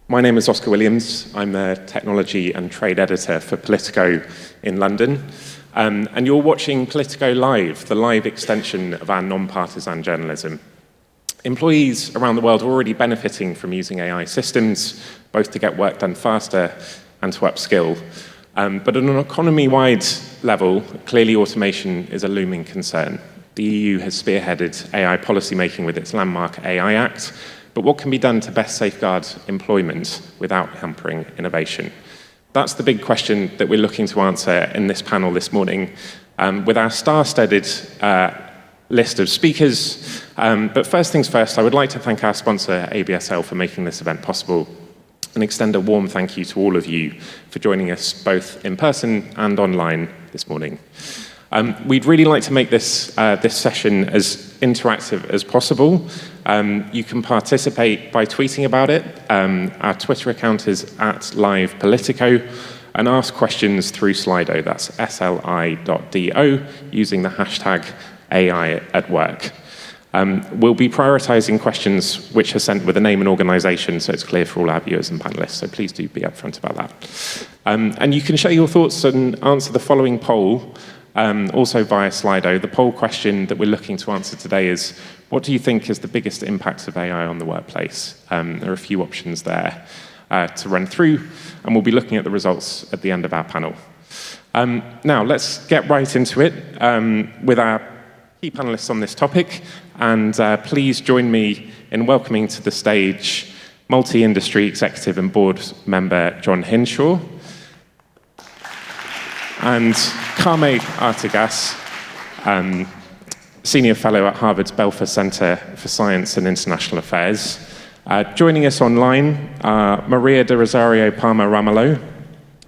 My name is Oscar Williams. I'm the Technology and Trade Editor for Politico in London. And you're watching Politico Live, the live extension of our non-partisan journalism. Employees around the world are already benefiting from using AI systems, both to get work done faster and to upskill. But at an economy-wide level, clearly automation is a looming concern. The EU has spearheaded AI policymaking with its landmark AI Act, but what can be done to best safeguard employment without hampering innovation? That's the big question that we're looking to answer in this panel this morning, with our star-studded list of speakers. But first things first, I would like to thank our sponsor, ABSL, for making this event possible, and extend a warm thank you to all of you for joining us both in person and online this morning. We'd really like to make this session as interactive as possible. You can participate by tweeting about it. Our Twitter account is @LivePolitico, and ask questions through Slido, that's sli.do, using the hashtag AI at work. We'll be prioritizing questions which are sent with a name and organization, so it's clear for all our viewers and panelists, so please do be upfront about that. And you can share your thoughts and answer the following poll, also via Slido. The poll question that we're looking to answer today is, what do you think is the biggest impact of AI on the workplace? There are a few options there to run through, and we'll be looking at the results at the end of our panel. Now, let's get right into it with our key panelists on this topic, and please join me in welcoming to the stage multi-industry executive and board member John Hinshaw, and Carme Artigas, Senior Fellow at Harvard's Belfer Center for Science and International Affairs. Joining us online are Maria de Rosário Palma Ramalho,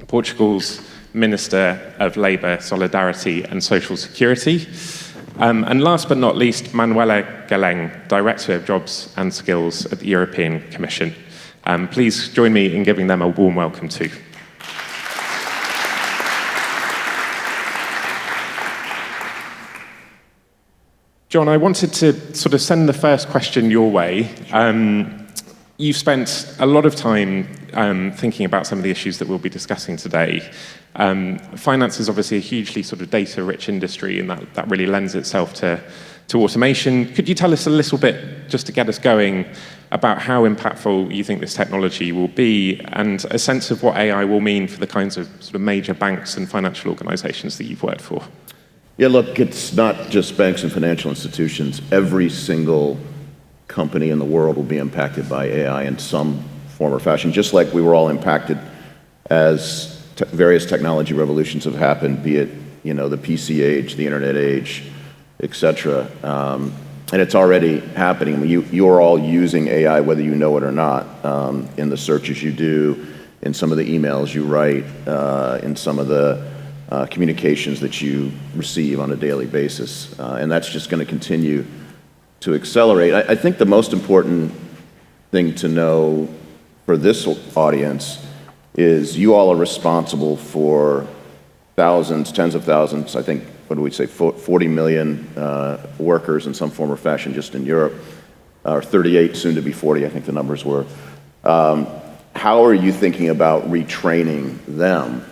Portugal's Minister of Labour, Solidarity and Social Security. And last but not least, Manuela Galeng, Director of Jobs and Skills at the European Commission. Please join me in giving them a warm welcome too. John, I wanted to sort of send the first question your way. You've spent a lot of time thinking about some of the issues that we'll be discussing today. Finance is obviously a hugely sort of data-rich industry, and that really lends itself to automation. Could you tell us a little bit, just to get us going, about how impactful you think this technology will be, and a sense of what AI will mean for the kinds of sort of major banks and financial organizations that you've worked for? Yeah, look, it's not just banks and financial institutions. Every single company in the world will be impacted by AI in some form or fashion, just like we were all impacted as various technology revolutions have happened, be it the PC age, the internet age, etc. And it's already happening. I mean, you're all using AI, whether you know it or not, in the searches you do, in some of the emails you write, in some of the communications that you receive on a daily basis. And that's just going to continue to accelerate. I think the most important thing to know for this audience is you all are responsible for thousands, tens of thousands, I think, what do we say, 40 million workers in some form or fashion just in Europe, or 38, soon to be 40, I think the numbers were. How are you thinking about retraining them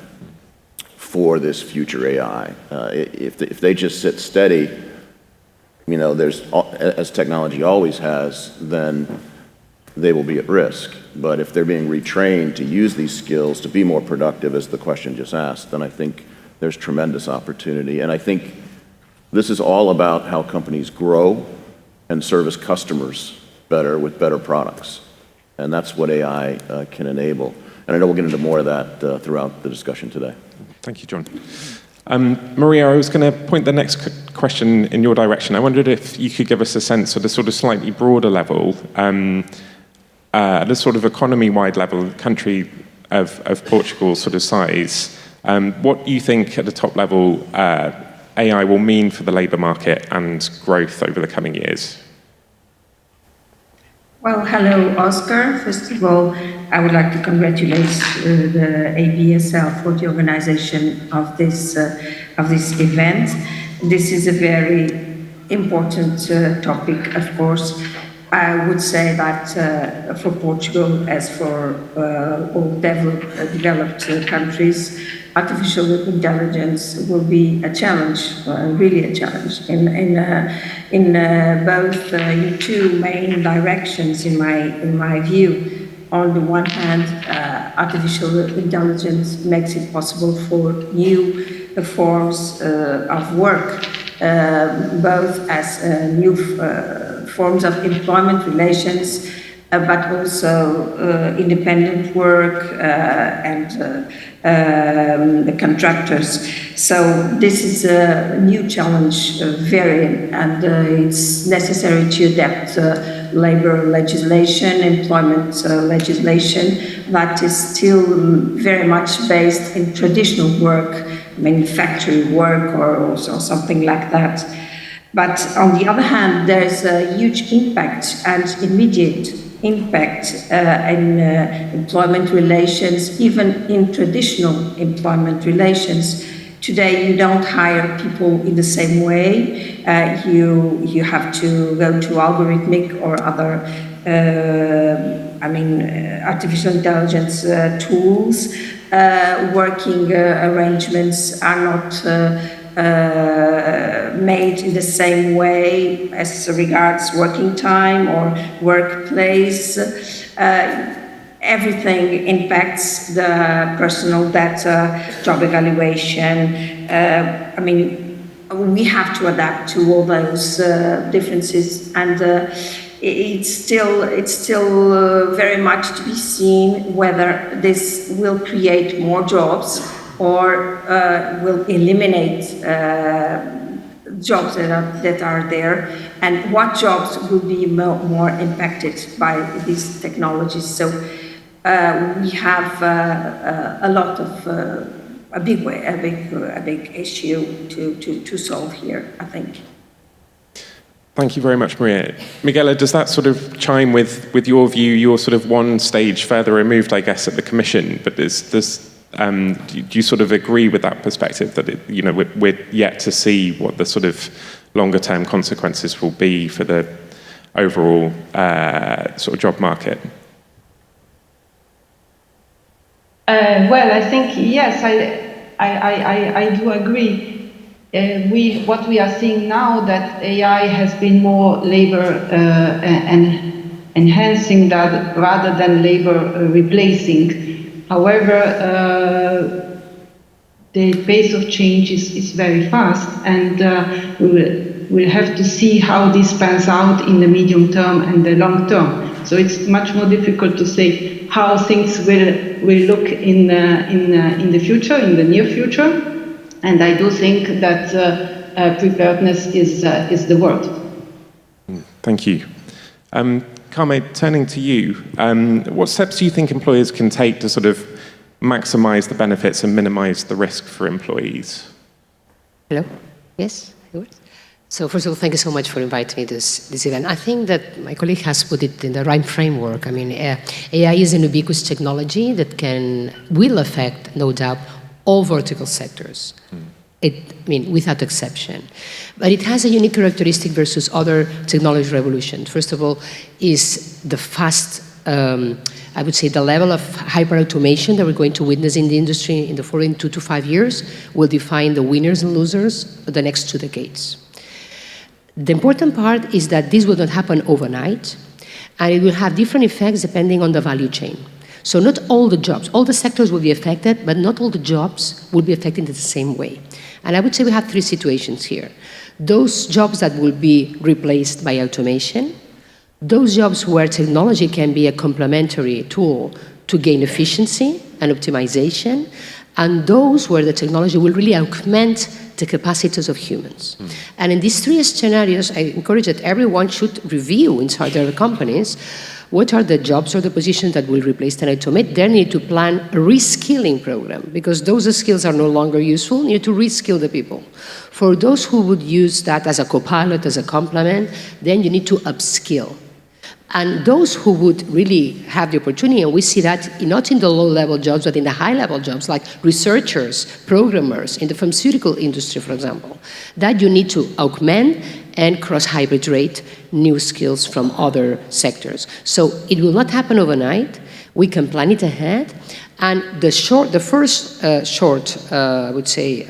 for this future AI? If they just sit steady, there's, as technology always has, then they will be at risk. But if they're being retrained to use these skills to be more productive, as the question just asked, then I think there's tremendous opportunity. And I think this is all about how companies grow and service customers better with better products. And that's what AI can enable. And I know we'll get into more of that throughout the discussion today. Thank you, John. Maria, I was going to point the next question in your direction. I wondered if you could give us a sense at a sort of slightly broader level, at a sort of economy-wide level, country of Portugal's sort of size, what you think at the top level AI will mean for the labour market and growth over the coming years? Well, hello, Oscar. First of all, I would like to congratulate the ABSL for the organization of this event. This is a very important topic, of course, I would say that for Portugal, as for all developed countries, artificial intelligence will be a challenge, really a challenge, in both in two main directions, in my view. On the one hand, artificial intelligence makes it possible for new forms of work, both as new forms of employment relations, but also independent work and the contractors. So this is a new challenge, and it's necessary to adapt labor legislation, employment legislation that is still very much based in traditional work, manufacturing work or something like that. But on the other hand, there's a huge impact and immediate impact in employment relations, even in traditional employment relations. Today, you don't hire people in the same way. You have to go to algorithmic or other, artificial intelligence tools. Working arrangements are not made in the same way as regards working time or workplace. Everything impacts the personal data, job evaluation. We have to adapt to all those differences, and it's still very much to be seen whether this will create more jobs or will eliminate jobs that are there, and what jobs will be more impacted by these technologies. So we have a big issue to solve here, I think. Thank you very much, Maria. Miguel, does that sort of chime with your view? You're sort of one stage further removed, I guess, at the Commission, but do you sort of agree with that perspective that we're yet to see what the sort of longer-term consequences will be for the overall sort of job market? Well, I think yes, I do agree. What we are seeing now that AI has been more labor and enhancing that rather than labor replacing. However, the pace of change is very fast, and we'll have to see how this pans out in the medium term and the long term. So it's much more difficult to say how things will look in the future, in the near future. And I do think that preparedness is the word. Thank you. Carme, turning to you, what steps do you think employers can take to sort of maximize the benefits and minimize the risk for employees? Hello? Yes? So first of all, thank you so much for inviting me to this event. I think that my colleague has put it in the right framework. I mean, AI is an ubiquitous technology that will affect, no doubt, all vertical sectors. Without exception. But it has a unique characteristic versus other technology revolutions. First of all, is the fast, I would say the level of hyper-automation that we're going to witness in the industry in the following 2 to 5 years will define the winners and losers of the next 2 decades. The important part is that this will not happen overnight, and it will have different effects depending on the value chain. So not all the jobs, all the sectors will be affected, but not all the jobs will be affected in the same way. And I would say we have 3 situations here. Those jobs that will be replaced by automation, those jobs where technology can be a complementary tool to gain efficiency and optimization, and those where the technology will really augment the capacities of humans. And in these 3 scenarios, I encourage that everyone should review inside their companies what are the jobs or the positions that will replace and automate. They need to plan a reskilling program, because those skills are no longer useful. You need to reskill the people. For those who would use that as a co-pilot, as a complement, then you need to upskill. And those who would really have the opportunity, and we see that not in the low-level jobs, but in the high-level jobs, like researchers, programmers, in the pharmaceutical industry, for example, that you need to augment and cross-hybridrate new skills from other sectors. So it will not happen overnight. We can plan it ahead. And the first short, I would say,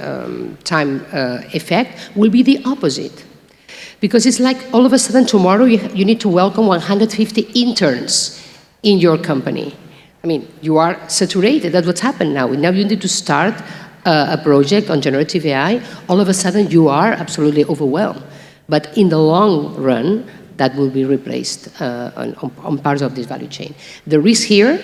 time effect will be the opposite. Because it's like all of a sudden tomorrow you need to welcome 150 interns in your company. I mean, you are saturated. That's what's happened now. Now you need to start a project on generative AI. All of a sudden you are absolutely overwhelmed. But in the long run, that will be replaced on parts of this value chain. The risk here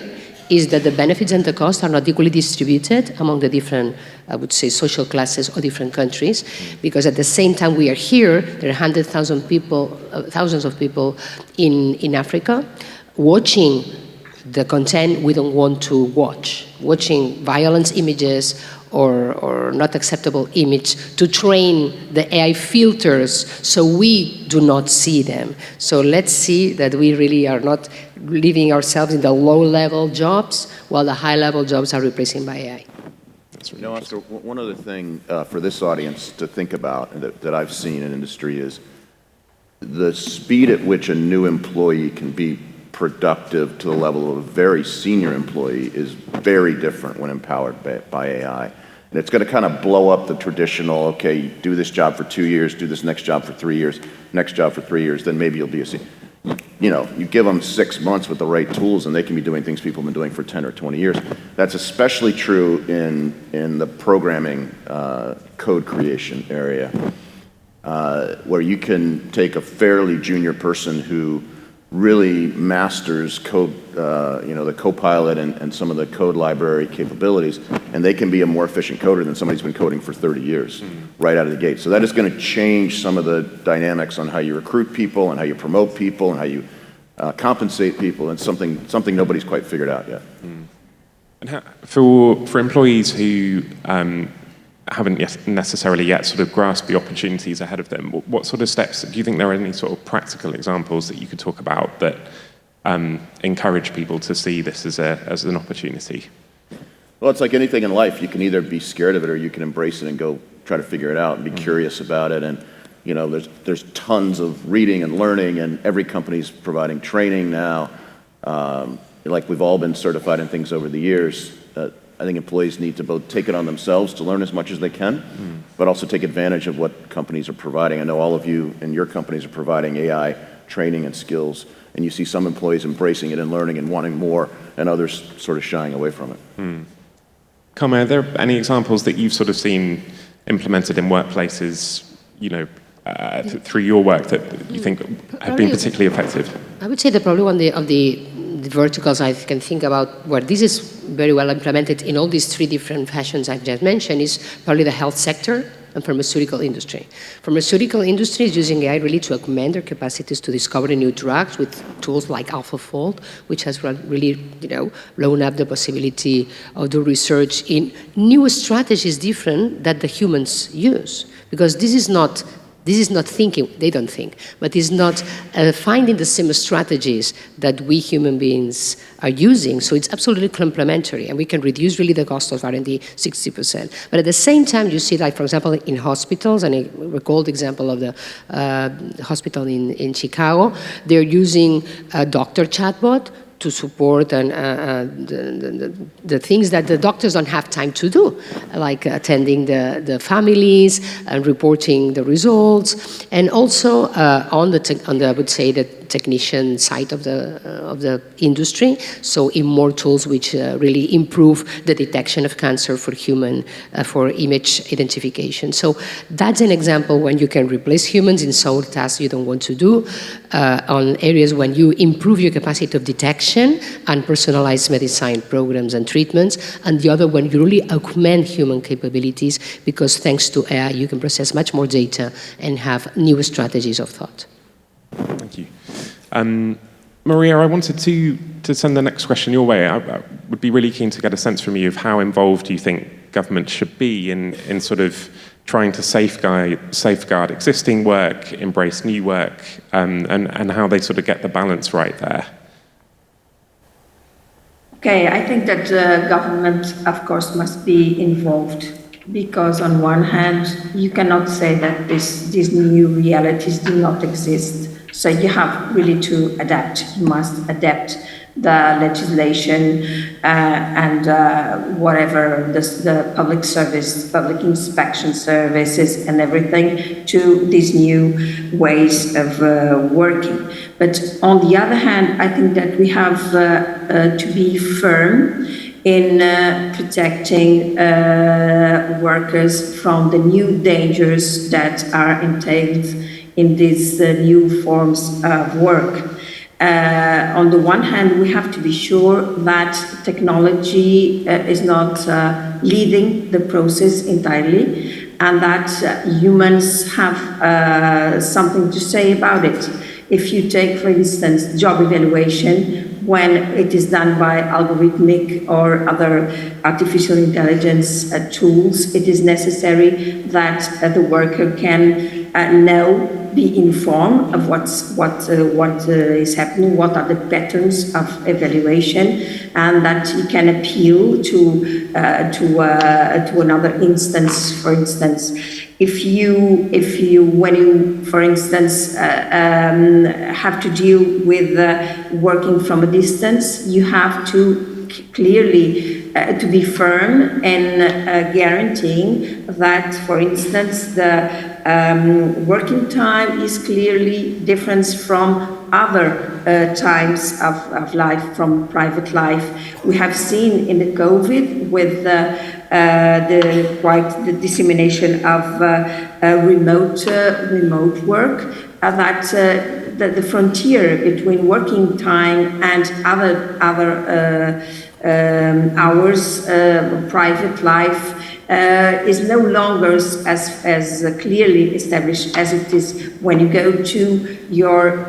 is that the benefits and the costs are not equally distributed among the different, I would say, social classes or different countries, because at the same time we are here, there are 100,000 people, thousands of people in Africa watching the content we don't want to watch, watching violence images or not acceptable image to train the AI filters so we do not see them. So let's see that we really are not leaving ourselves in the low-level jobs while the high-level jobs are replaced by AI. You know, Oscar, one other thing for this audience to think about that I've seen in industry is the speed at which a new employee can be productive to the level of a very senior employee is very different when empowered by AI. And it's going to kind of blow up the traditional, okay, you do this job for 2 years, do this next job for 3 years, next job for 3 years, then maybe you'll be a senior. You know, you give them 6 months with the right tools and they can be doing things people have been doing for 10 or 20 years. That's especially true in the programming code creation area, where you can take a fairly junior person who really masters code, the Copilot and some of the code library capabilities, and they can be a more efficient coder than somebody who's been coding for 30 years right out of the gate. So that is going to change some of the dynamics on how you recruit people and how you promote people and how you compensate people, and something nobody's quite figured out yet. And for employees who haven't necessarily yet sort of grasped the opportunities ahead of them, what sort of steps, do you think there are any sort of practical examples that you could talk about that encourage people to see this as an opportunity? Well, it's like anything in life. You can either be scared of it or you can embrace it and go try to figure it out and be curious about it. And, you know, there's tons of reading and learning, and every company's providing training now. Like we've all been certified in things over the years. I think employees need to both take it on themselves to learn as much as they can, but also take advantage of what companies are providing. I know all of you in your companies are providing AI training and skills, and you see some employees embracing it and learning and wanting more, and others sort of shying away from it. Carme, are there any examples that you've sort of seen implemented in workplaces, you know, through your work that you think have been particularly effective? I would say that probably one of the verticals I can think about where this is very well implemented in all these 3 different fashions I've just mentioned is probably the health sector and pharmaceutical industry. Pharmaceutical industry is using AI really to augment their capacities to discover new drugs with tools like AlphaFold, which has really, blown up the possibility of the research in new strategies different that the humans use. Because this is not thinking, they don't think, but it's not finding the same strategies that we human beings are using. So it's absolutely complementary, and we can reduce really the cost of R&D 60%. But at the same time, you see, like, for example, in hospitals, and I recall the example of the hospital in Chicago, they're using a doctor chatbot to support and the things that the doctors don't have time to do, like attending the families and reporting the results, and also on the I would say the technician side of the industry. So in more tools which really improve the detection of cancer for for image identification. So that's an example when you can replace humans in some tasks you don't want to do, on areas when you improve your capacity of detection and personalized medicine programs and treatments, and the other when you really augment human capabilities, because thanks to AI you can process much more data and have new strategies of thought. Thank you. Maria, I wanted to send the next question your way. I would be really keen to get a sense from you of how involved you think government should be in sort of trying to safeguard existing work, embrace new work, and how they sort of get the balance right there. Okay, I think that the government, of course, must be involved because on one hand, you cannot say that these new realities do not exist. So you have really to adapt. You must adapt the legislation and whatever the public service, public inspection services and everything to these new ways of working. But on the other hand, I think that we have to be firm in protecting workers from the new dangers that are entailed in these new forms of work. On the one hand, we have to be sure that technology is not leading the process entirely, and that humans have something to say about it. If you take, for instance, job evaluation, when it is done by algorithmic or other artificial intelligence tools, it is necessary that the worker can be informed of what is happening, what are the patterns of evaluation, and that he can appeal to another instance. For instance, when you, for instance, have to deal with working from a distance, you have to clearly to be firm in guaranteeing that, for instance, the working time is clearly different from other times of life, from private life. We have seen in the COVID with the dissemination of remote work that the frontier between working time and other hours, private life, is no longer as clearly established as it is when you go to your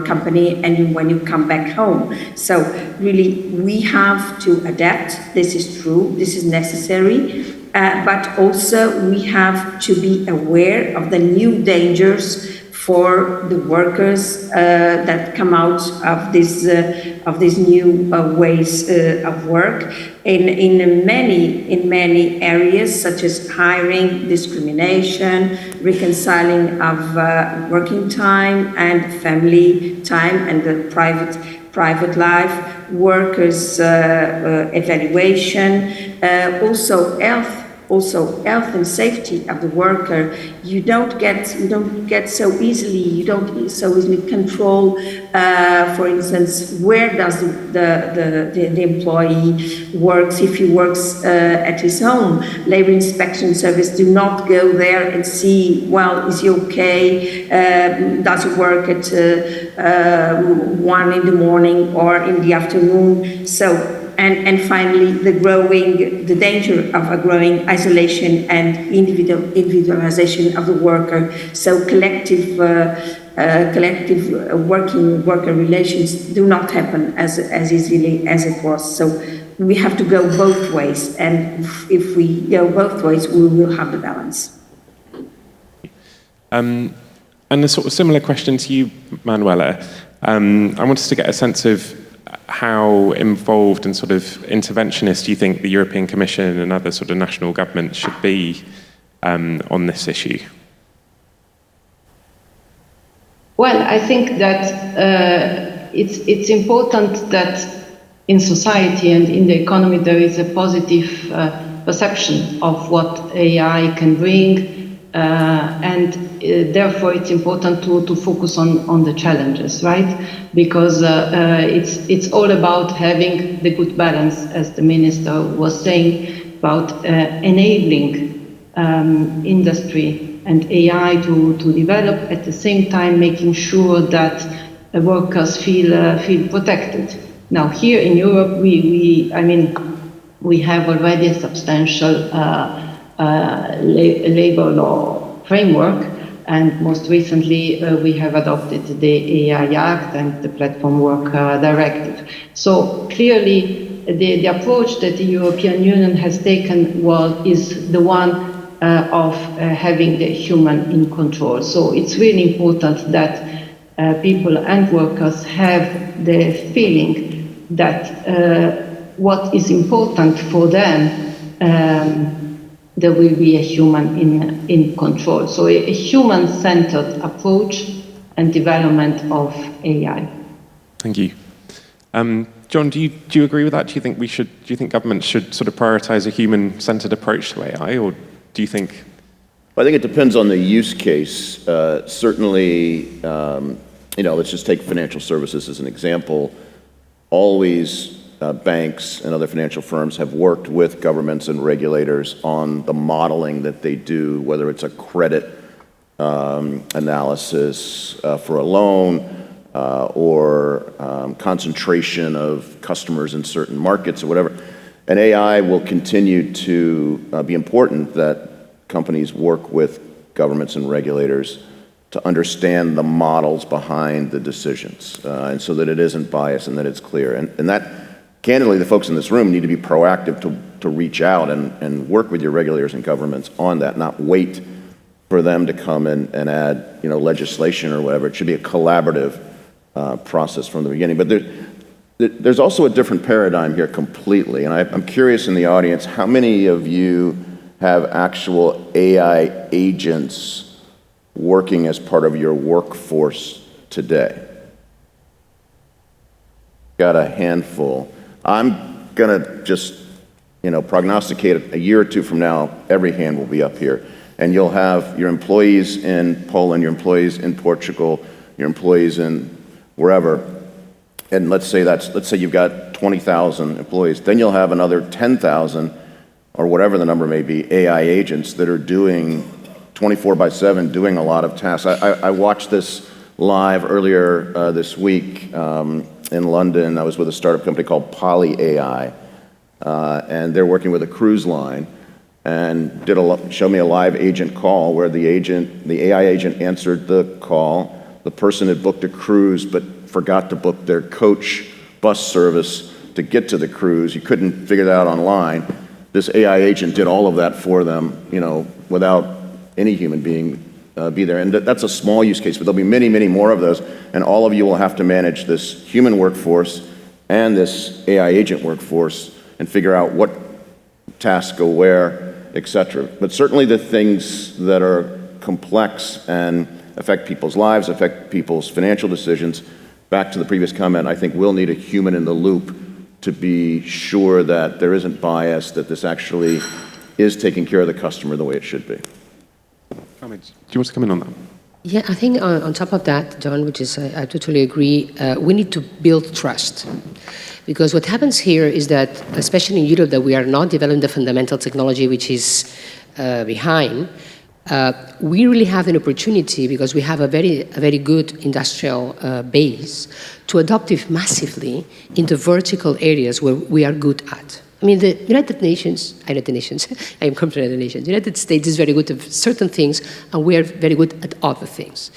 company and when you come back home. So really, we have to adapt. This is true. This is necessary. But also, we have to be aware of the new dangers for the workers that come out of these new ways of work in many areas, such as hiring, discrimination, reconciling of working time and family time and the private life, workers' evaluation, also health and safety of the worker. You don't get so easily control. For instance, where does the employee works? If he works at his home, labor inspection service do not go there and see, well, is he okay? Does he work at 1 in the morning or in the afternoon? So. And finally, the danger of a growing isolation and individualization of the worker. So collective worker relations do not happen as easily as it was. So we have to go both ways, and if we go both ways, we will have the balance. And a sort of similar question to you, Manuela. I wanted to get a sense of how involved and sort of interventionist do you think the European Commission and other sort of national governments should be on this issue? Well, I think that it's important that in society and in the economy there is a positive perception of what AI can bring, and therefore it's important to focus on the challenges, right? Because it's all about having the good balance, as the minister was saying, about enabling industry and AI to develop, at the same time making sure that workers feel protected. Now here in Europe, we have already a substantial labor law framework, and most recently we have adopted the AI Act and the Platform Work Directive. So clearly the approach that the European Union has taken is the one of having the human in control. So it's really important that people and workers have the feeling that what is important for them there will be a human in control. So a human-centered approach and development of AI. Thank you. John, do you agree with that? Do you think governments should sort of prioritize a human-centered approach to AI, or do you think? I think it depends on the use case. Certainly, let's just take financial services as an example. Always banks and other financial firms have worked with governments and regulators on the modeling that they do, whether it's a credit analysis for a loan, or concentration of customers in certain markets or whatever. And AI will continue to be important that companies work with governments and regulators to understand the models behind the decisions, and so that it isn't biased and that it's clear. And that, candidly, the folks in this room need to be proactive to reach out and work with your regulators and governments on that, not wait for them to come and add legislation or whatever. It should be a collaborative process from the beginning. But there's also a different paradigm here completely. And I'm curious in the audience, how many of you have actual AI agents working as part of your workforce today? Got a handful. I'm gonna just prognosticate a year or two from now, every hand will be up here. And you'll have your employees in Poland, your employees in Portugal, your employees in wherever, and let's say you've got 20,000 employees, then you'll have another 10,000, or whatever the number may be, AI agents that are doing 24/7, doing a lot of tasks. I watched this live earlier this week in London. I was with a startup company called Poly AI, and they're working with a cruise line, and show me a live agent call where the AI agent answered the call. The person had booked a cruise but forgot to book their coach bus service to get to the cruise. You couldn't figure that out online. This AI agent did all of that for them, without any human being be there. And that's a small use case, but there'll be many, many more of those. And all of you will have to manage this human workforce and this AI agent workforce and figure out what tasks go where, et cetera. But certainly the things that are complex and affect people's lives, affect people's financial decisions, back to the previous comment, I think we'll need a human in the loop to be sure that there isn't bias, that this actually is taking care of the customer the way it should be. Carme, do you want to come in on that? Yeah, I think on top of that, John, which is, I totally agree, we need to build trust. Because what happens here is that, especially in Europe, that we are not developing the fundamental technology which is behind. We really have an opportunity, because we have a very good industrial base, to adopt it massively in the vertical areas where we are good at. I mean, the United Nations, I am from the United Nations. The United States is very good at certain things, and we are very good at other things.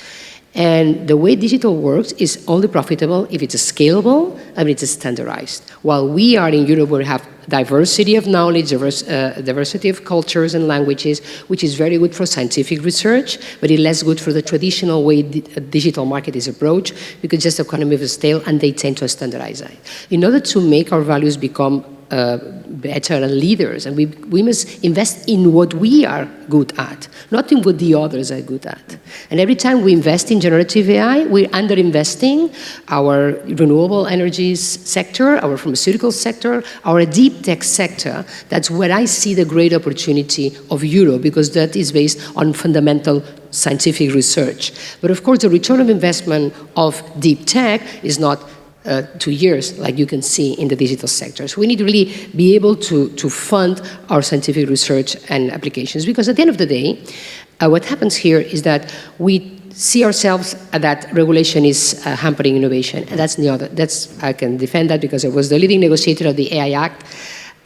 And the way digital works is only profitable if it's scalable and it's standardized. While we are in Europe, where we have diversity of knowledge, diversity of cultures and languages, which is very good for scientific research, but it's less good for the traditional way the digital market is approached, because just economy of scale, and they tend to standardize it. In order to make our values become better and leaders, and we must invest in what we are good at, not in what the others are good at. And every time we invest in generative AI, we're under-investing our renewable energies sector, our pharmaceutical sector, our deep tech sector. That's where I see the great opportunity of Europe, because that is based on fundamental scientific research. But of course, the return of investment of deep tech is not 2 years, like you can see in the digital sector. So we need to really be able to fund our scientific research and applications, because at the end of the day, what happens here is that we see ourselves that regulation is hampering innovation, and I can defend that because I was the leading negotiator of the AI Act.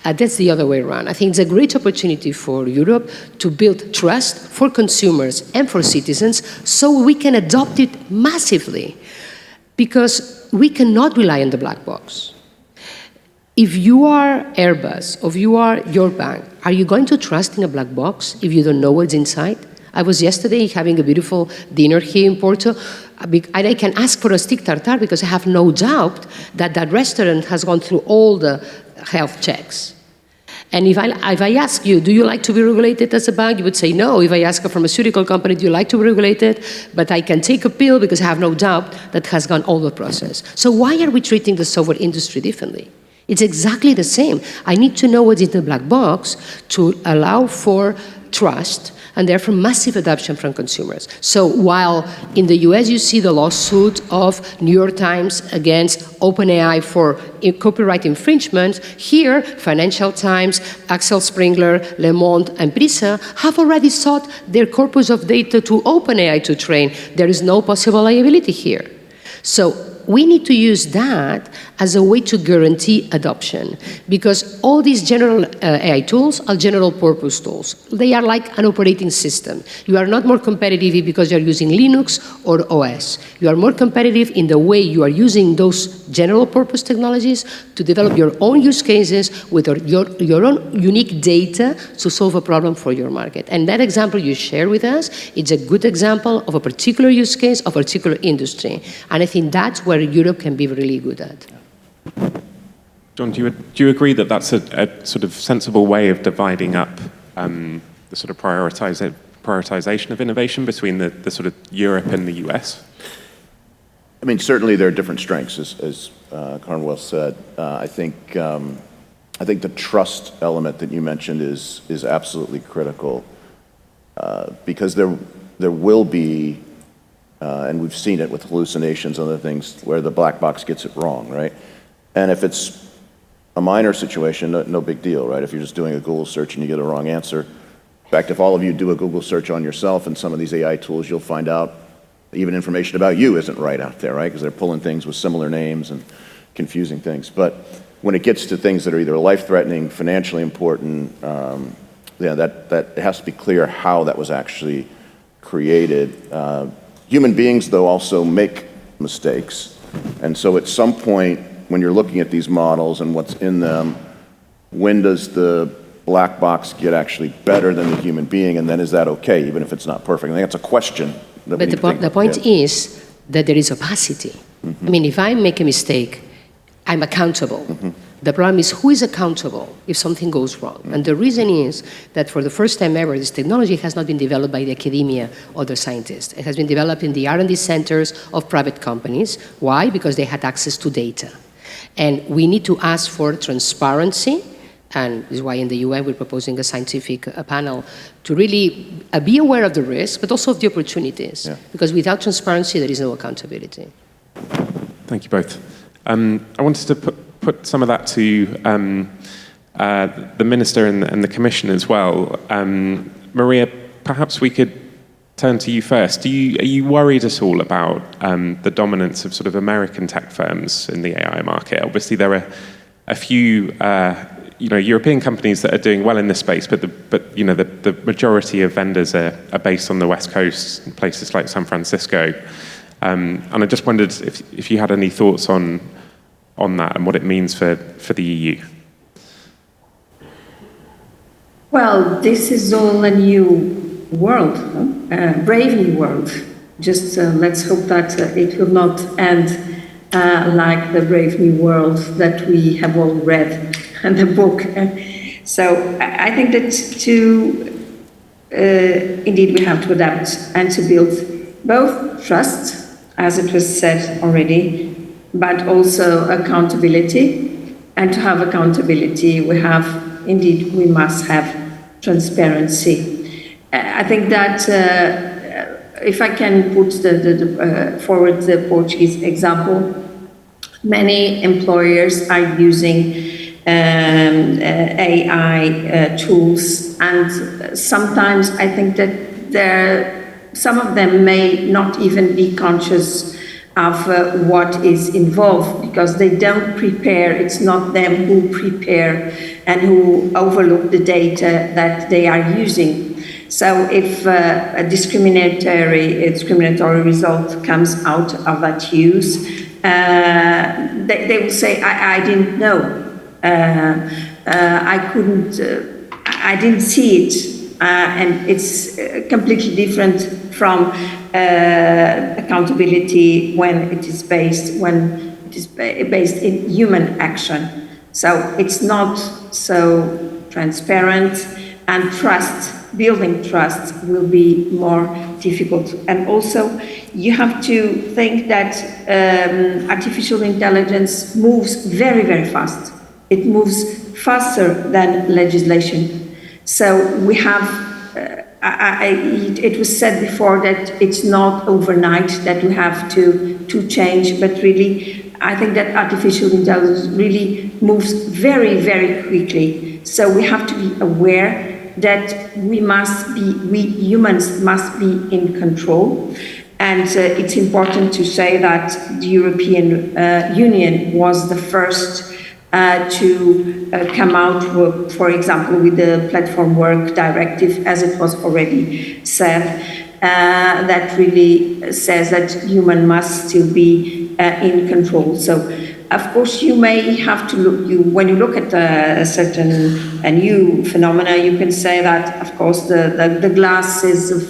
That's the other way around. I think it's a great opportunity for Europe to build trust for consumers and for citizens, so we can adopt it massively. Because we cannot rely on the black box. If you are Airbus, or if you are your bank, are you going to trust in a black box if you don't know what's inside? I was yesterday having a beautiful dinner here in Porto, and I can ask for a steak tartare because I have no doubt that that restaurant has gone through all the health checks. And if I ask you, do you like to be regulated as a bank? You would say no. If I ask a pharmaceutical company, do you like to be regulated? But I can take a pill because I have no doubt that has gone all the process. So why are we treating the software industry differently? It's exactly the same. I need to know what's in the black box to allow for trust and therefore massive adoption from consumers. So while in the US you see the lawsuit of New York Times against OpenAI for copyright infringement, here Financial Times, Axel Springer, Le Monde, and Prisa have already sought their corpus of data to OpenAI to train. There is no possible liability here. So we need to use that as a way to guarantee adoption, because all these general AI tools are general purpose tools. They are like an operating system. You are not more competitive because you're using Linux or OS. You are more competitive in the way you are using those general purpose technologies to develop your own use cases with your own unique data to solve a problem for your market. And that example you share with us, it's a good example of a particular use case of a particular industry. And I think that's where Europe can be really good at. John, do you agree that that's a sort of sensible way of dividing up the sort of prioritization of innovation between the sort of Europe and the US? I mean, certainly there are different strengths, as Carme well said. I think the trust element that you mentioned is absolutely critical, because there will be, and we've seen it with hallucinations and other things, where the black box gets it wrong, right? And if it's a minor situation, no big deal, right? If you're just doing a Google search and you get a wrong answer. In fact, if all of you do a Google search on yourself and some of these AI tools, you'll find out even information about you isn't right out there, right? Because they're pulling things with similar names and confusing things. But when it gets to things that are either life-threatening, financially important, that it has to be clear how that was actually created. Human beings, though, also make mistakes. And so at some point, when you're looking at these models and what's in them, when does the black box get actually better than the human being? And then is that okay, even if it's not perfect? I think that's a question. But the point is that there is opacity. Mm-hmm. I mean, if I make a mistake, I'm accountable. Mm-hmm. The problem is who is accountable if something goes wrong? Mm-hmm. And the reason is that for the first time ever, this technology has not been developed by the academia or the scientists. It has been developed in the R&D centers of private companies. Why? Because they had access to data. And we need to ask for transparency, and this is why in the UN we're proposing a scientific panel to really be aware of the risk, but also of the opportunities. Yeah. Because without transparency, there is no accountability. Thank you both. I wanted to put some of that to the Minister and the Commission as well. Maria, perhaps we could turn to you first. Are you worried at all about the dominance of sort of American tech firms in the AI market? Obviously, there are a few European companies that are doing well in this space, but the majority of vendors are based on the West Coast, in places like San Francisco. And I just wondered if you had any thoughts on that and what it means for the EU. Well, this is all a new world, brave new world. Just let's hope that it will not end like the brave new world that we have all read in the book. So I think that indeed we have to adapt and to build both trust, as it was said already, but also accountability. And to have accountability, we must have transparency. I think that if I can put forward the Portuguese example, many employers are using AI tools, and sometimes I think that some of them may not even be conscious of what is involved, because they don't prepare. It's not them who prepare and who overlook the data that they are using. So if a discriminatory result comes out of that use, they will say, I didn't know. I didn't see it. And it's completely different from accountability when it is based in human action. So it's not so transparent, and building trust will be more difficult. And also, you have to think that artificial intelligence moves very, very fast. It moves faster than legislation. So we have, it was said before that it's not overnight that we have to change, but really, I think that artificial intelligence really moves very, very quickly. So we have to be aware that we humans must be in control. And it's important to say that the European Union was the first to come out, with, for example, with the Platform Work Directive, as it was already said, that really says that human must still be in control. So, of course, you may have to look, when you look at a new phenomena, you can say that, of course, the glass is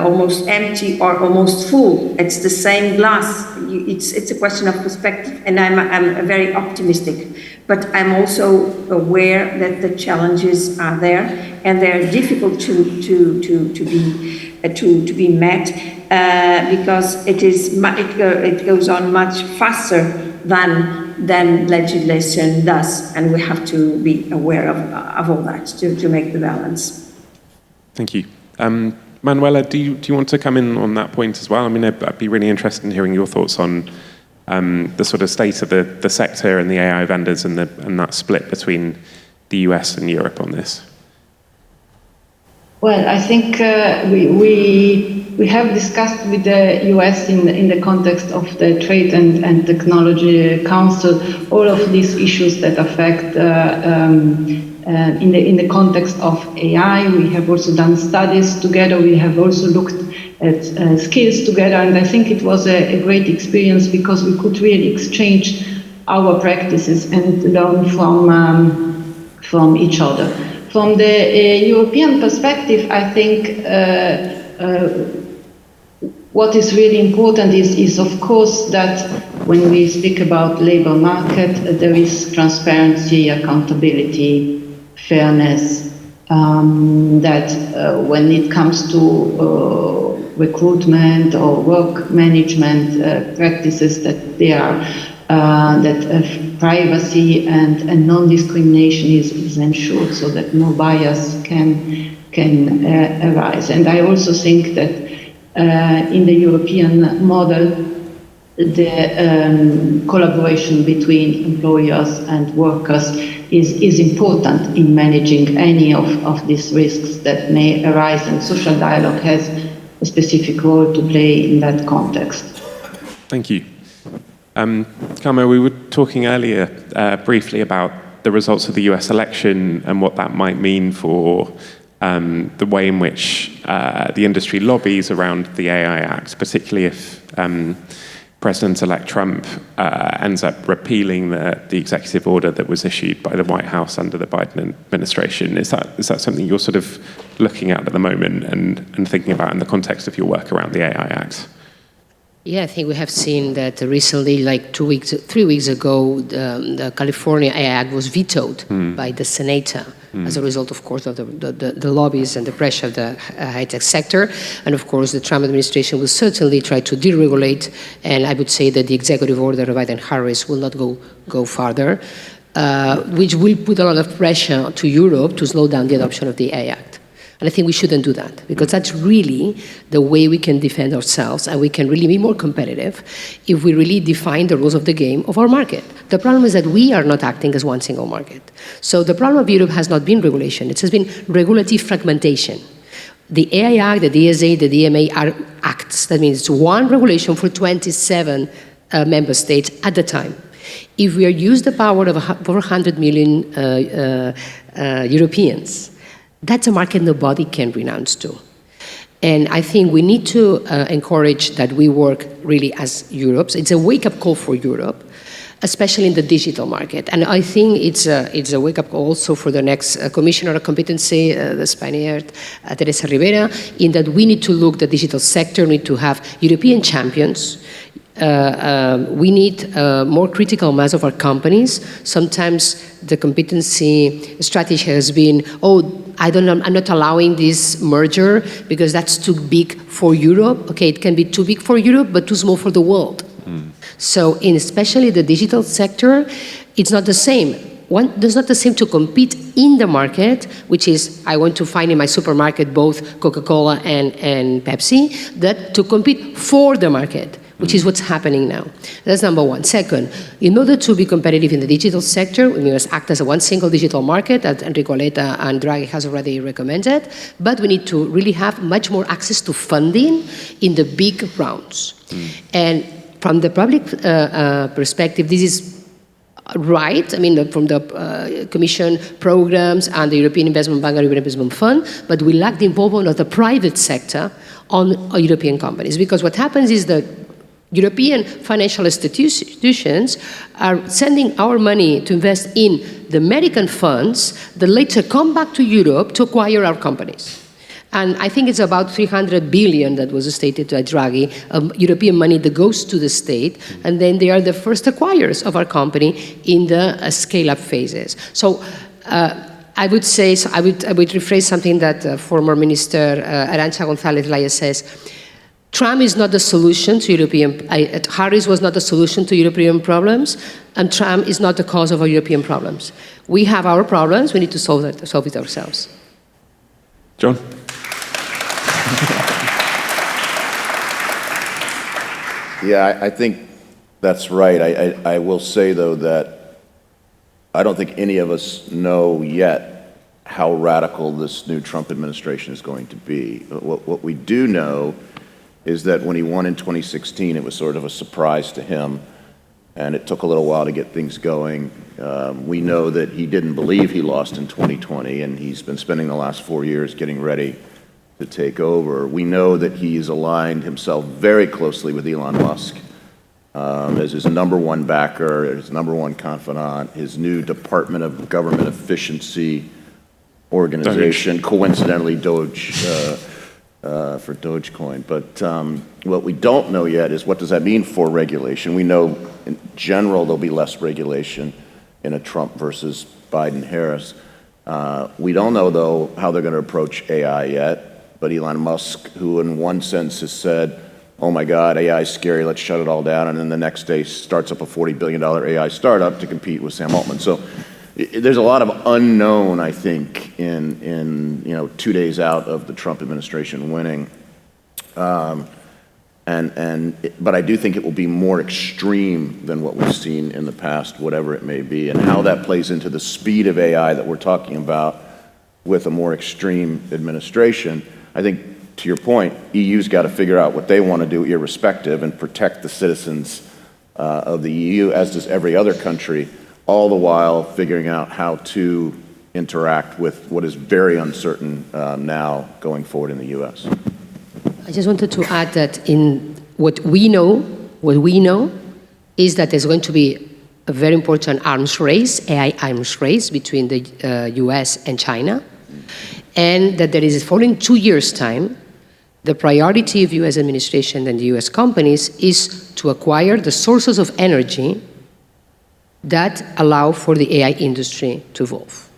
almost empty or almost full. It's the same glass. It's a question of perspective, and I'm very optimistic. But I'm also aware that the challenges are there, and they're difficult to be met because it goes on much faster than legislation does, and we have to be aware of all that to make the balance. Thank you. Manuela, do you want to come in on that point as well? I mean, I'd be really interested in hearing your thoughts on the sort of state of the sector and the AI vendors and that split between the US and Europe on this. Well, I think we have discussed with the US in the context of the Trade and Technology Council all of these issues that affect in the context of AI. We have also done studies together. We have also looked at skills together, and I think it was a great experience because we could really exchange our practices and learn from each other. From the European perspective, I think what is really important is of course that when we speak about labor market, there is transparency, accountability, fairness, that when it comes to recruitment or work management practices, that they are that privacy and non-discrimination is ensured, so that no bias can arise. And I also think that in the European model, the collaboration between employers and workers is important in managing any of these risks that may arise, and social dialogue has a specific role to play in that context. Thank you. Carme, we were talking earlier briefly about the results of the US election and what that might mean for the way in which the industry lobbies around the AI Act, particularly if President-elect Trump ends up repealing the executive order that was issued by the White House under the Biden administration. Is that something you're sort of looking at the moment and thinking about in the context of your work around the AI Act? Yeah, I think we have seen that recently, like 3 weeks ago, the California AI Act was vetoed by the senator as a result, of course, of the lobbies and the pressure of the high-tech sector. And of course, the Trump administration will certainly try to deregulate, and I would say that the executive order of Biden-Harris will not go farther, which will put a lot of pressure to Europe to slow down the adoption of the AI Act. And I think we shouldn't do that, because that's really the way we can defend ourselves, and we can really be more competitive if we really define the rules of the game of our market. The problem is that we are not acting as one single market. So the problem of Europe has not been regulation, it has been regulatory fragmentation. The AI Act, the DSA, the DMA are acts. That means it's one regulation for 27 member states at the time. If we use the power of 400 million Europeans, that's a market nobody can renounce to. And I think we need to encourage that we work really as Europe. It's a wake-up call for Europe, especially in the digital market. And I think it's a wake-up call also for the next Commissioner of Competency, the Spaniard, Teresa Rivera, in that we need to look at the digital sector, we need to have European champions, we need more critical mass of our companies. Sometimes the competency strategy has been, oh, I'm not allowing this merger because that's too big for Europe. Okay, it can be too big for Europe, but too small for the world. So in especially the digital sector, it's not the same. It's not the same to compete in the market, which is I want to find in my supermarket both Coca-Cola and Pepsi, that to compete for the market, which is what's happening now. That's number one. Second, in order to be competitive in the digital sector, we must act as a one single digital market, that Enrico Letta and Draghi has already recommended, but we need to really have much more access to funding in the big rounds. And from the public perspective, this is right, I mean, from the Commission programs and the European Investment Bank and European Investment Fund, but we lack the involvement of the private sector on European companies. Because what happens is that European financial institutions are sending our money to invest in the American funds that later come back to Europe to acquire our companies. And I think it's about 300 billion that was stated by Draghi, European money that goes to the state, and then they are the first acquirers of our company in the scale-up phases. So I would say, I would rephrase something that former Minister Arantxa González Laya says. Trump is not the solution to European, Harris was not the solution to European problems, and Trump is not the cause of our European problems. We have our problems, we need to solve it ourselves. John? Yeah, I think that's right. I will say, though, that I don't think any of us know yet how radical this new Trump administration is going to be. What we do know is that when he won in 2016, it was sort of a surprise to him, and it took a little while to get things going. We know that he didn't believe he lost in 2020, and he's been spending the last 4 years getting ready to take over. We know that he's aligned himself very closely with Elon Musk as his #1 backer, his #1 confidant, his new Department of Government Efficiency organization, coincidentally Doge, for Dogecoin. But what we don't know yet is what does that mean for regulation. We know in general there'll be less regulation in a Trump versus Biden-Harris. We don't know, though, how they're going to approach AI yet. But Elon Musk, who in one sense has said, oh my God, AI is scary, let's shut it all down, and then the next day starts up a $40 billion AI startup to compete with Sam Altman. So there's a lot of unknown, I think, in 2 days out of the Trump administration winning. But I do think it will be more extreme than what we've seen in the past, whatever it may be, and how that plays into the speed of AI that we're talking about with a more extreme administration. I think, to your point, EU's got to figure out what they want to do irrespective and protect the citizens of the EU, as does every other country, all the while figuring out how to interact with what is very uncertain now going forward in the US. I just wanted to add that in what we know is that there's going to be a very important arms race, AI arms race between the US and China, and that there is, following 2 years' time, the priority of US administration and the US companies is to acquire the sources of energy that allow for the AI industry to evolve.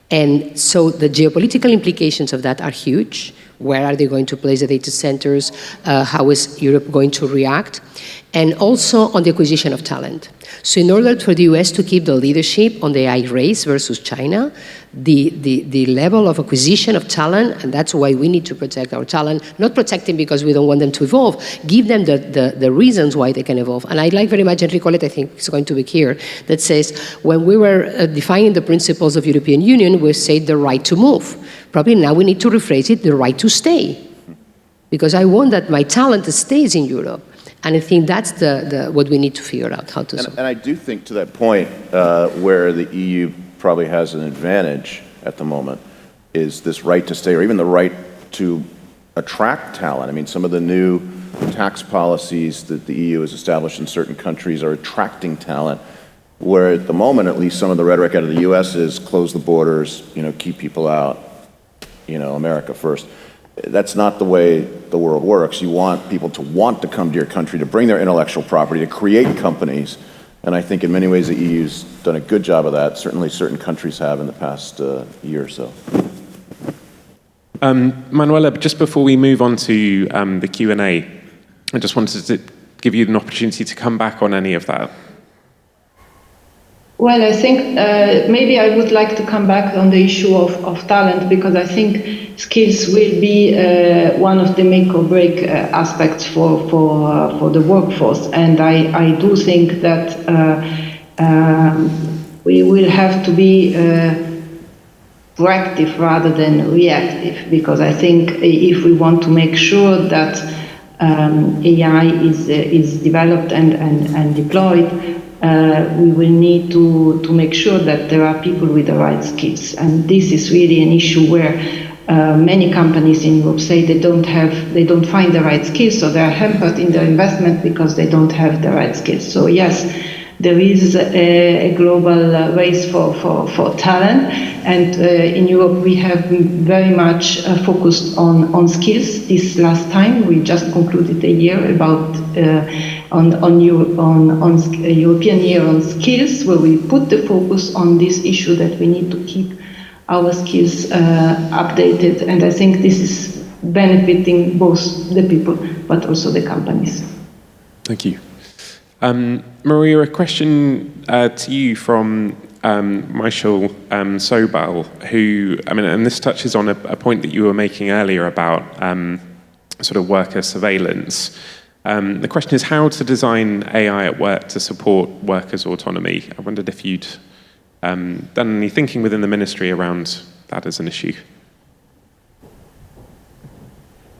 And so the geopolitical implications of that are huge. Where are they going to place the data centers? How is Europe going to react? And also on the acquisition of talent. So in order for the US to keep the leadership on the AI race versus China, the level of acquisition of talent, and that's why we need to protect our talent, not protect them because we don't want them to evolve, give them the reasons why they can evolve. And I like very much Enrico Letta, I think is going to be here, that says when we were defining the principles of European Union, we said the right to move. Probably now we need to rephrase it, the right to stay. Because I want that my talent stays in Europe. And I think that's what we need to figure out how to solve. And I do think to that point, where the EU probably has an advantage at the moment, is this right to stay, or even the right to attract talent. I mean, some of the new tax policies that the EU has established in certain countries are attracting talent, where at the moment, at least some of the rhetoric out of the US is close the borders, keep people out, America first. That's not the way the world works. You want people to want to come to your country, to bring their intellectual property, to create companies. And I think in many ways the EU's done a good job of that. Certainly certain countries have in the past year or so. Manuela, just before we move on to the Q&A, I just wanted to give you an opportunity to come back on any of that. Well, I think maybe I would like to come back on the issue of talent, because I think skills will be one of the make or break aspects for the workforce. And I do think that we will have to be proactive rather than reactive, because I think if we want to make sure that AI is developed and deployed, we will need to make sure that there are people with the right skills. And this is really an issue where many companies in Europe say they don't find the right skills, so they are hampered in their investment because they don't have the right skills. So yes, there is a global race for talent, and in Europe we have been very much focused on skills. This last time we just concluded a year about European Year on Skills, where we put the focus on this issue that we need to keep our skills updated, and I think this is benefiting both the people but also the companies. Thank you. Maria, a question to you from Michael Sobal, who, and this touches on a point that you were making earlier about sort of worker surveillance. The question is how to design AI at work to support workers' autonomy. I wondered if you'd done any thinking within the ministry around that as an issue.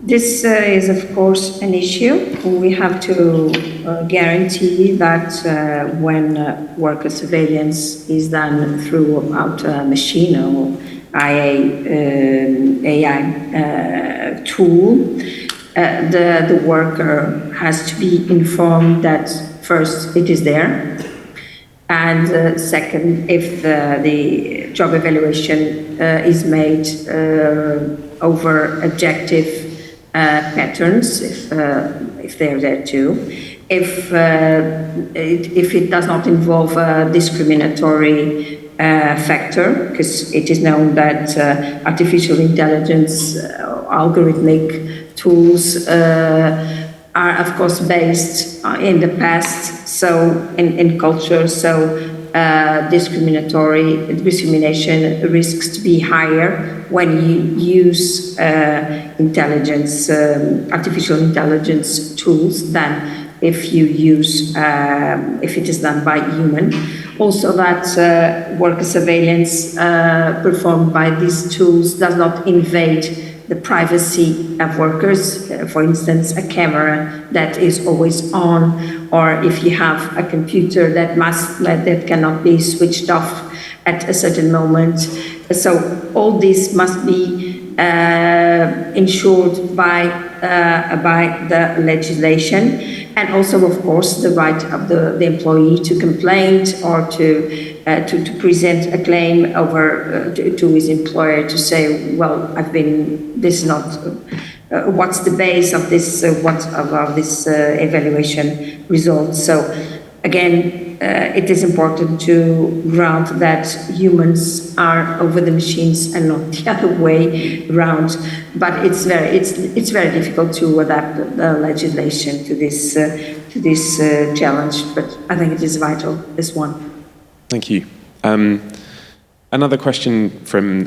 This is, of course, an issue. We have to guarantee that when worker surveillance is done throughout a machine or AI tool, the worker has to be informed that first it is there, and second, if the job evaluation is made over objective patterns, if they're there too, if it does not involve a discriminatory factor, because it is known that artificial intelligence, algorithmic tools are of course based in the past, so in culture, so discrimination risks to be higher when you use artificial intelligence tools than if you use if it is done by human. Also, that worker surveillance performed by these tools does not invade the privacy of workers. For instance, a camera that is always on, or if you have a computer that cannot be switched off at a certain moment. So all this must be ensured by the legislation, and also, of course, the right of the employee to complain or to present a claim over to his employer to say, well, this is not. What's the base of this? Of this evaluation result? So, again, it is important to ground that humans are over the machines and not the other way around. But it's very difficult to adapt the legislation to this challenge. But I think it is vital, this one. Thank you. Another question from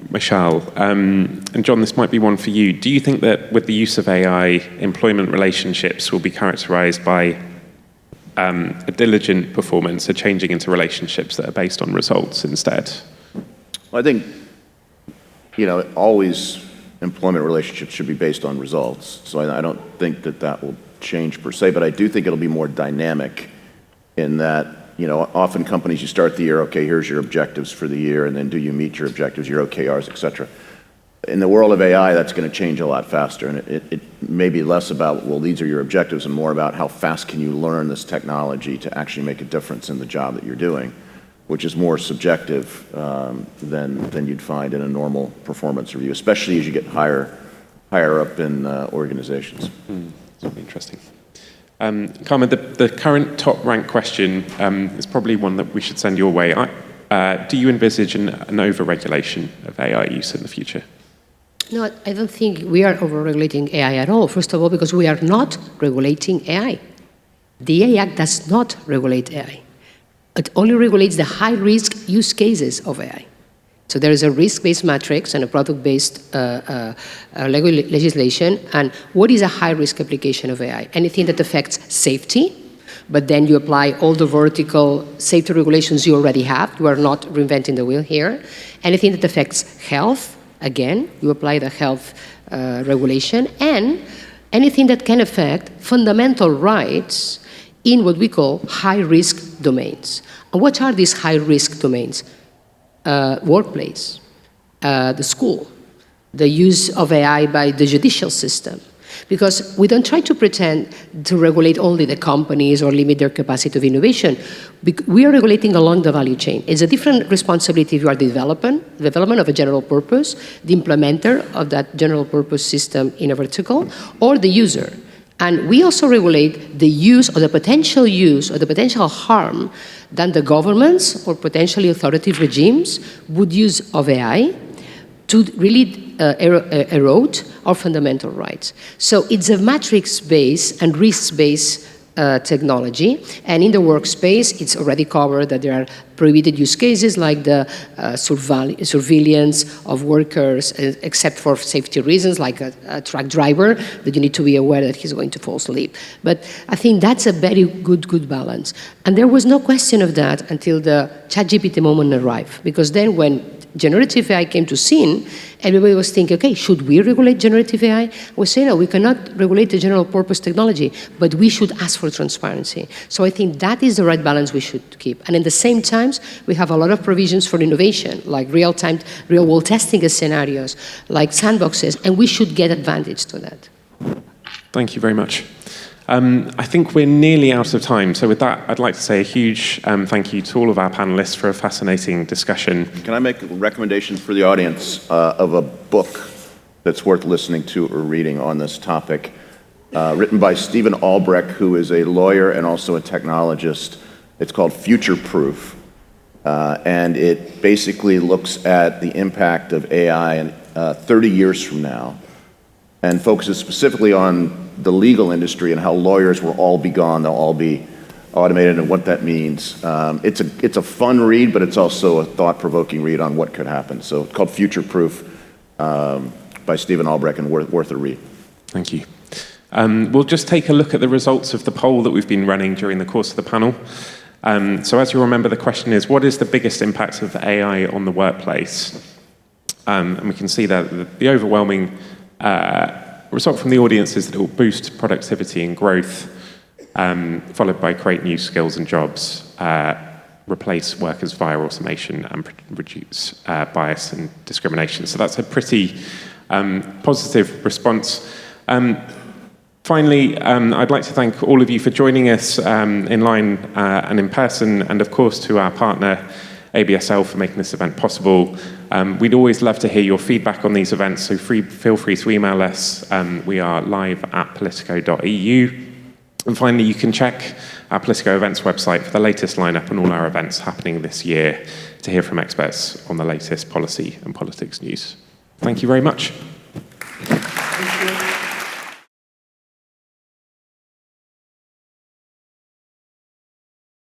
Michelle, and John, this might be one for you. Do you think that with the use of AI, employment relationships will be characterized by a diligent performance, changing into relationships that are based on results instead? Well, I think, always employment relationships should be based on results. So I don't think that will change per se, but I do think it'll be more dynamic in that, often companies, you start the year, okay, here's your objectives for the year, and then do you meet your objectives, your OKRs, et cetera. In the world of AI, that's going to change a lot faster, and it may be less about, well, these are your objectives, and more about how fast can you learn this technology to actually make a difference in the job that you're doing, which is more subjective than you'd find in a normal performance review, especially as you get higher higher up in organizations. That's really interesting. Carme, the current top-ranked question is probably one that we should send your way. Do you envisage an over-regulation of AI use in the future? No, I don't think we are over-regulating AI at all. First of all, because we are not regulating AI. The AI Act does not regulate AI. It only regulates the high-risk use cases of AI. So there is a risk-based matrix and a product-based legislation. And what is a high-risk application of AI? Anything that affects safety, but then you apply all the vertical safety regulations you already have. You are not reinventing the wheel here. Anything that affects health, again, you apply the health regulation. And anything that can affect fundamental rights in what we call high-risk domains. And what are these high-risk domains? Workplace, the school, the use of AI by the judicial system. Because we don't try to pretend to regulate only the companies or limit their capacity of innovation. We are regulating along the value chain. It's a different responsibility if you are the development of a general purpose, the implementer of that general purpose system in a vertical, or the user. And we also regulate the use or the potential use or the potential harm that the governments or potentially authoritative regimes would use of AI to really erode our fundamental rights. So it's a matrix-based and risk-based technology. And in the workspace, it's already covered that there are prohibited use cases like the surveillance of workers, except for safety reasons, like a truck driver, that you need to be aware that he's going to fall asleep. But I think that's a very good balance. And there was no question of that until the ChatGPT moment arrived. Because then when generative AI came to scene, everybody was thinking, okay, should we regulate generative AI? We say, no, we cannot regulate the general purpose technology, but we should ask for transparency. So I think that is the right balance we should keep. And at the same time, we have a lot of provisions for innovation, like real-time, real-world testing scenarios, like sandboxes, and we should get advantage to that. Thank you very much. I think we're nearly out of time. So with that, I'd like to say a huge thank you to all of our panelists for a fascinating discussion. Can I make a recommendation for the audience of a book that's worth listening to or reading on this topic, written by Stefan Albrecht, who is a lawyer and also a technologist. It's called Future Proof. And it basically looks at the impact of AI 30 years from now and focuses specifically on the legal industry and how lawyers will all be gone, they'll all be automated and what that means. It's a fun read, but it's also a thought-provoking read on what could happen. So it's called Future Proof by Stefan Albrecht and worth a read. Thank you. We'll just take a look at the results of the poll that we've been running during the course of the panel. So as you remember, the question is, what is the biggest impact of AI on the workplace? And we can see that the overwhelming result from the audience is that it will boost productivity and growth, followed by create new skills and jobs, replace workers via automation, and reduce bias and discrimination. So that's a pretty positive response. Finally, I'd like to thank all of you for joining us in line and in person, and of course to our partner, ABSL, for making this event possible. We'd always love to hear your feedback on these events, so feel free to email us. We are live at politico.eu. And finally, you can check our Politico events website for the latest lineup on all our events happening this year to hear from experts on the latest policy and politics news. Thank you very much.